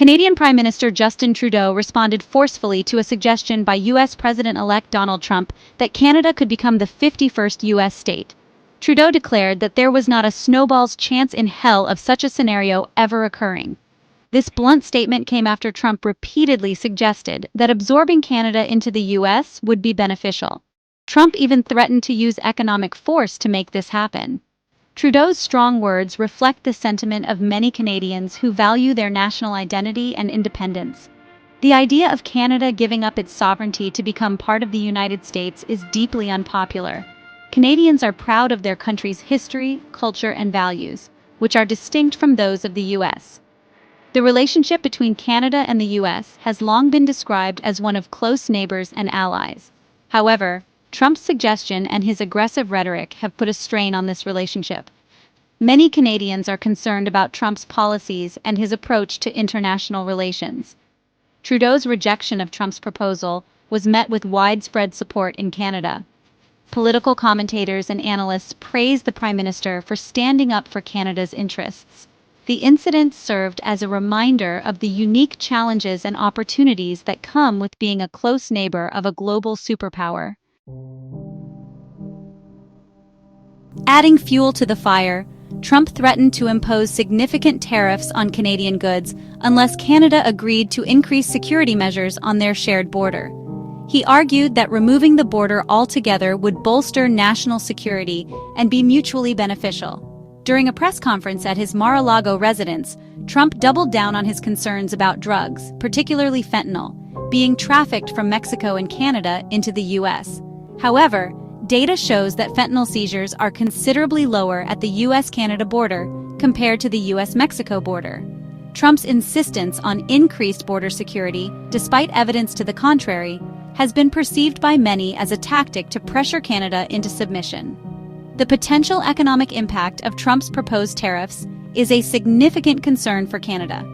Canadian Prime Minister Justin Trudeau responded forcefully to a suggestion by U.S. President-elect Donald Trump that Canada could become the 51st U.S. state. Trudeau declared that there was not a snowball's chance in hell of such a scenario ever occurring. This blunt statement came after Trump repeatedly suggested that absorbing Canada into the U.S. would be beneficial. Trump even threatened to use economic force to make this happen. Trudeau's strong words reflect the sentiment of many Canadians who value their national identity and independence. The idea of Canada giving up its sovereignty to become part of the United States is deeply unpopular. Canadians are proud of their country's history, culture, and values, which are distinct from those of the U.S. The relationship between Canada and the U.S. has long been described as one of close neighbors and allies. However, Trump's suggestion and his aggressive rhetoric have put a strain on this relationship. Many Canadians are concerned about Trump's policies and his approach to international relations. Trudeau's rejection of Trump's proposal was met with widespread support in Canada. Political commentators and analysts praised the Prime Minister for standing up for Canada's interests. The incident served as a reminder of the unique challenges and opportunities that come with being a close neighbor of a global superpower. Adding fuel to the fire, Trump threatened to impose significant tariffs on Canadian goods unless Canada agreed to increase security measures on their shared border. He argued that removing the border altogether would bolster national security and be mutually beneficial. During a press conference at his Mar-a-Lago residence, Trump doubled down on his concerns about drugs, particularly fentanyl, being trafficked from Mexico and Canada into the U.S. However, data shows that fentanyl seizures are considerably lower at the U.S.-Canada border compared to the U.S.-Mexico border. Trump's insistence on increased border security, despite evidence to the contrary, has been perceived by many as a tactic to pressure Canada into submission. The potential economic impact of Trump's proposed tariffs is a significant concern for Canada.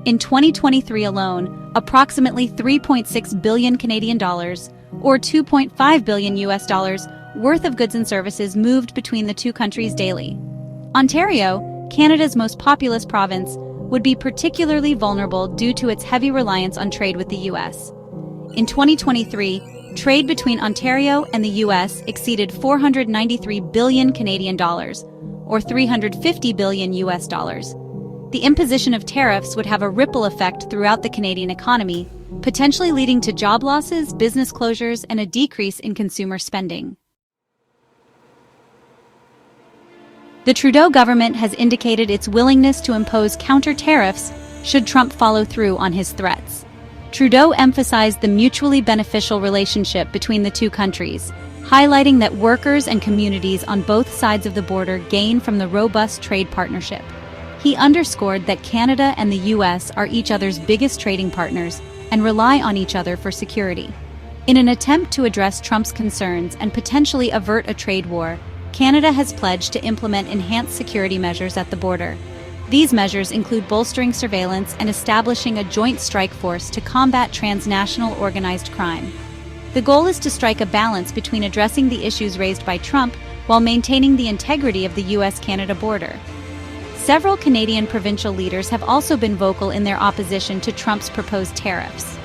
In 2023 alone, approximately 3.6 billion Canadian dollars, or 2.5 billion US dollars, worth of goods and services moved between the two countries daily. Ontario, Canada's most populous province, would be particularly vulnerable due to its heavy reliance on trade with the US. In 2023, trade between Ontario and the US exceeded 493 billion Canadian dollars, or 350 billion US dollars. The imposition of tariffs would have a ripple effect throughout the Canadian economy, potentially leading to job losses, business closures, and a decrease in consumer spending. The Trudeau government has indicated its willingness to impose counter-tariffs should Trump follow through on his threats. Trudeau emphasized the mutually beneficial relationship between the two countries, highlighting that workers and communities on both sides of the border gain from the robust trade partnership. He underscored that Canada and the U.S. are each other's biggest trading partners and rely on each other for security. In an attempt to address Trump's concerns and potentially avert a trade war, Canada has pledged to implement enhanced security measures at the border. These measures include bolstering surveillance and establishing a joint strike force to combat transnational organized crime. The goal is to strike a balance between addressing the issues raised by Trump while maintaining the integrity of the U.S.-Canada border. Several Canadian provincial leaders have also been vocal in their opposition to Trump's proposed tariffs.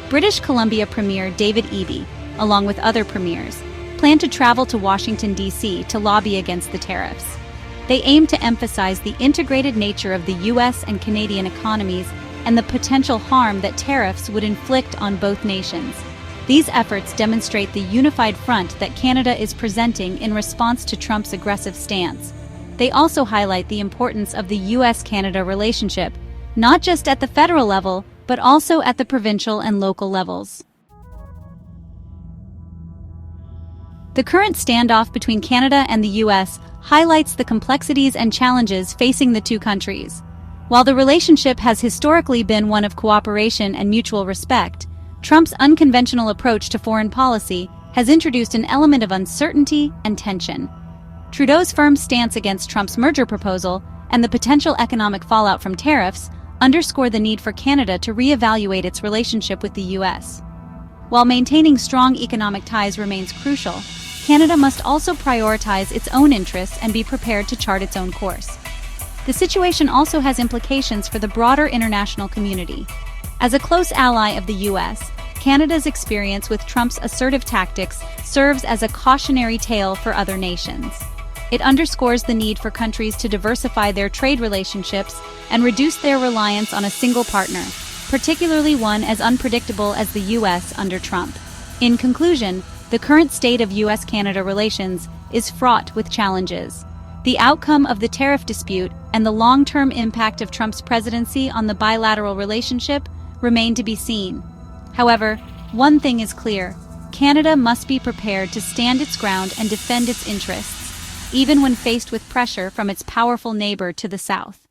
British Columbia Premier David Eby, along with other premiers, plan to travel to Washington, D.C. to lobby against the tariffs. They aim to emphasize the integrated nature of the U.S. and Canadian economies and the potential harm that tariffs would inflict on both nations. These efforts demonstrate the unified front that Canada is presenting in response to Trump's aggressive stance. They also highlight the importance of the U.S.-Canada relationship, not just at the federal level, but also at the provincial and local levels. The current standoff between Canada and the U.S. highlights the complexities and challenges facing the two countries. While the relationship has historically been one of cooperation and mutual respect, Trump's unconventional approach to foreign policy has introduced an element of uncertainty and tension. Trudeau's firm stance against Trump's merger proposal and the potential economic fallout from tariffs underscore the need for Canada to reevaluate its relationship with the U.S. While maintaining strong economic ties remains crucial, Canada must also prioritize its own interests and be prepared to chart its own course. The situation also has implications for the broader international community. As a close ally of the U.S., Canada's experience with Trump's assertive tactics serves as a cautionary tale for other nations. It underscores the need for countries to diversify their trade relationships and reduce their reliance on a single partner, particularly one as unpredictable as the U.S. under Trump. In conclusion, the current state of U.S.-Canada relations is fraught with challenges. The outcome of the tariff dispute and the long-term impact of Trump's presidency on the bilateral relationship remain to be seen. However, one thing is clear: Canada must be prepared to stand its ground and defend its interests, even when faced with pressure from its powerful neighbor to the south.